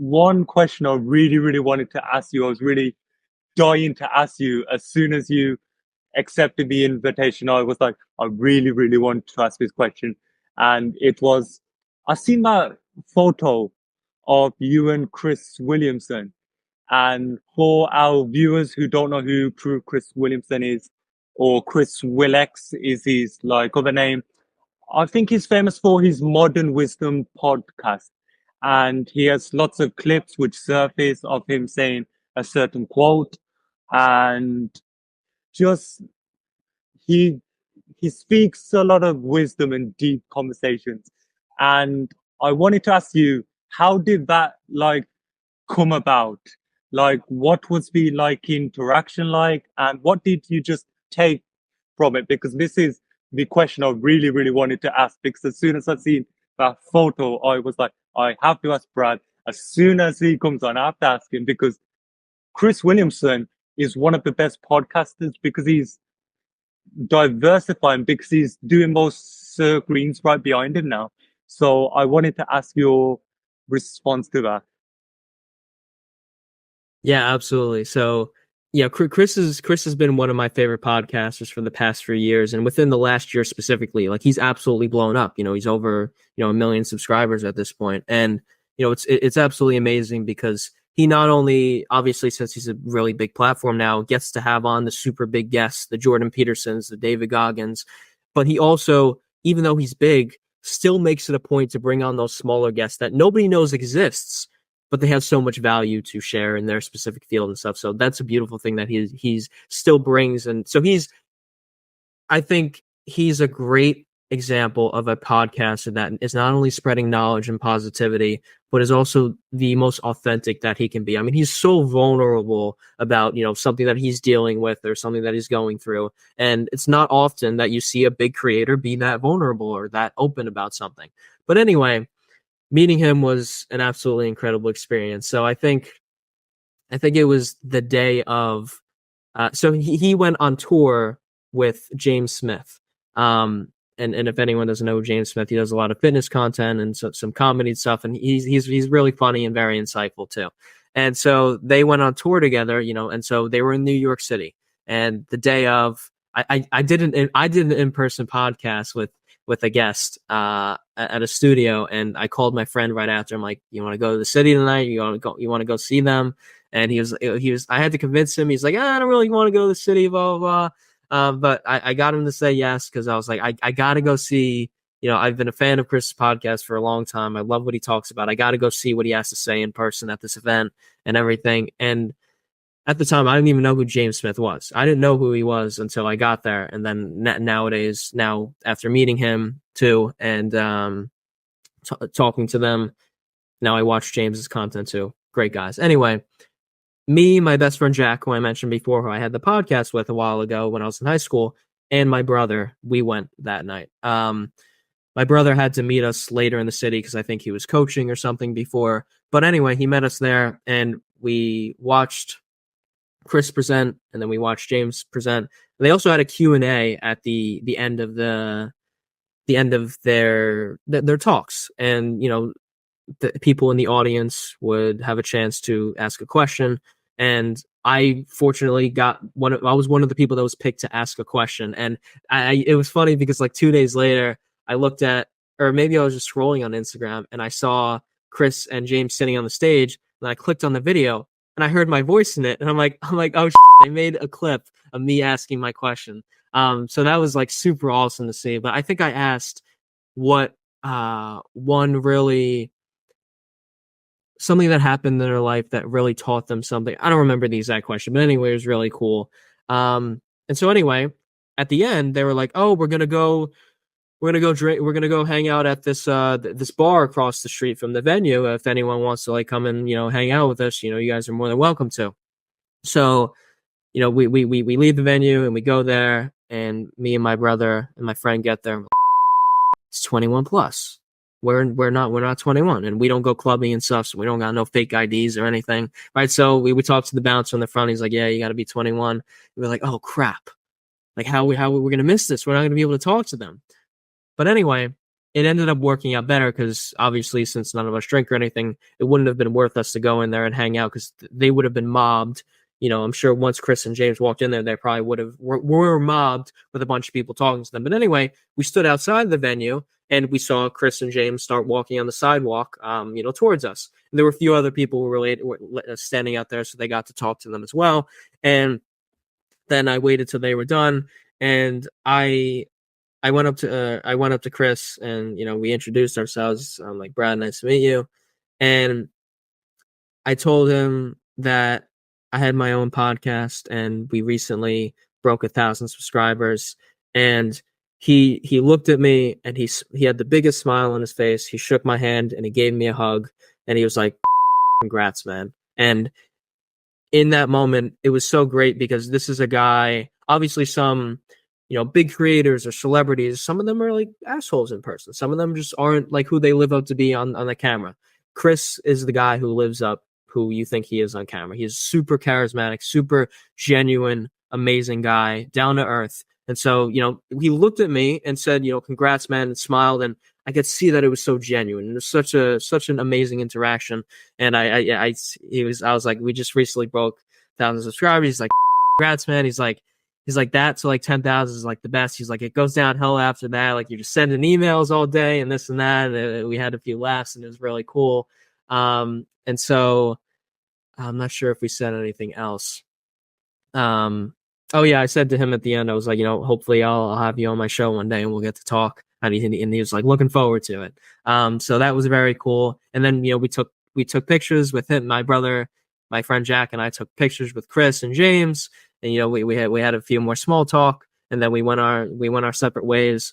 one question I really, really wanted to ask you. I was really dying to ask you as soon as you accepted the invitation. I was like, I really, really want to ask this question. And it was, I seen that photo of you and Chris Williamson. And for our viewers who don't know who Chris Williamson is, or chriswillx is his like other name, I think he's famous for his Modern Wisdom podcast. And he has lots of clips which surface of him saying a certain quote. And just he he speaks a lot of wisdom and deep conversations. And I wanted to ask you, how did that like come about? Like, what was the like interaction like, and what did you just take from it? Because this is the question I really, really wanted to ask. Because as soon as I seen that photo, I was like, I have to ask Brad. As soon as he comes on, I have to ask him because Chris Williamson is one of the best podcasters because he's diversifying because he's doing those screens right behind him now. So I wanted to ask your response to that. Yeah, absolutely. So, yeah, Chris has been one of my favorite podcasters for the past few years, and within the last year specifically, like he's absolutely blown up. He's over 1 million subscribers at this point, and it's absolutely amazing because he not only, obviously, since he's a really big platform now, gets to have on the super big guests, the Jordan Petersons, the David Goggins, but he also, even though he's big, still makes it a point to bring on those smaller guests that nobody knows exists, but they have so much value to share in their specific field and stuff. So that's a beautiful thing that he's still brings. And so I think he's a great example of a podcaster that is not only spreading knowledge and positivity, but is also the most authentic that he can be. I mean, he's so vulnerable about, something that he's dealing with or something that he's going through. And it's not often that you see a big creator be that vulnerable or that open about something. But anyway, meeting him was an absolutely incredible experience. So I think it was the day of, so he went on tour with James Smith. And if anyone doesn't know James Smith, he does a lot of fitness content and some comedy stuff, and he's really funny and very insightful too. And so they went on tour together, and so they were in New York City. And the day of, I did an in-person podcast with a guest at a studio, and I called my friend right after. I'm like, "You want to go to the city tonight? You want to go see them?" And he was. I had to convince him. He's like, "I don't really want to go to the city, blah blah blah." But I got him to say yes because I was like, I got to go see. I've been a fan of Chris's podcast for a long time. I love what he talks about. I got to go see what he has to say in person at this event and everything. And at the time, I didn't even know who James Smith was. I didn't know who he was until I got there. And then nowadays, after meeting him too and talking to them, now I watch James's content too. Great guys. Anyway, me, my best friend Jack, who I mentioned before, who I had the podcast with a while ago when I was in high school, and my brother, we went that night. My brother had to meet us later in the city because I think he was coaching or something before. But anyway, he met us there, and we watched Chris present, and then we watched James present. And they also had a Q&A at the end of their talks, and the people in the audience would have a chance to ask a question. And I fortunately I was one of the people that was picked to ask a question. And it was funny because like 2 days later, I looked at, or maybe I was just scrolling on Instagram, and I saw Chris and James sitting on the stage, and I clicked on the video and I heard my voice in it. And I'm like, oh, they made a clip of me asking my question. So that was like super awesome to see. But I think I asked what something that happened in their life that really taught them something. I don't remember the exact question, but anyway, it was really cool. And so anyway, at the end, they were like, "Oh, we're gonna go drink. We're gonna go hang out at this this bar across the street from the venue. If anyone wants to like come and hang out with us, you guys are more than welcome to." So we leave the venue and we go there, and me and my brother and my friend get there. It's 21 plus. We're not 21, and we don't go clubbing and stuff, so we don't got no fake IDs or anything, right? So we talk to the bouncer on the front. He's like, "Yeah, you got to be 21." We're like, "Oh crap! Like how are we gonna miss this? We're not gonna be able to talk to them." But anyway, it ended up working out better because obviously, since none of us drink or anything, it wouldn't have been worth us to go in there and hang out because they would have been mobbed. I'm sure once Chris and James walked in there, they probably were mobbed with a bunch of people talking to them. But anyway, we stood outside the venue and we saw Chris and James start walking on the sidewalk, towards us. And there were a few other people who were standing out there, so they got to talk to them as well. And then I waited till they were done, and I went up to Chris, and we introduced ourselves. I'm like, Brad, nice to meet you. And I told him that I had my own podcast, and we recently broke 1,000 subscribers. And he looked at me, and he had the biggest smile on his face. He shook my hand, and he gave me a hug, and he was like, "Congrats, man!" And in that moment, it was so great because this is a guy. Obviously, some big creators or celebrities, some of them are like assholes in person. Some of them just aren't like who they live up to be on the camera. Chris is the guy who lives up who you think he is on camera. He's super charismatic, super genuine, amazing guy, down to earth. And so, he looked at me and said, "Congrats, man," and smiled. And I could see that it was so genuine. It was such an amazing interaction. And I was like, we just recently broke 1,000 subscribers. He's like, "Congrats, man." He's like, that to like 10,000 is like the best. He's like, it goes downhill after that. Like, you're just sending emails all day and this and that. And we had a few laughs and it was really cool. And so I'm not sure if we said anything else. Oh yeah, I said to him at the end, I was like, hopefully I'll have you on my show one day and we'll get to talk. And he was like, looking forward to it. So that was very cool. And then, we took pictures with him, my brother, my friend Jack, and I took pictures with Chris and James. And we had a few more small talk, and then we went our separate ways.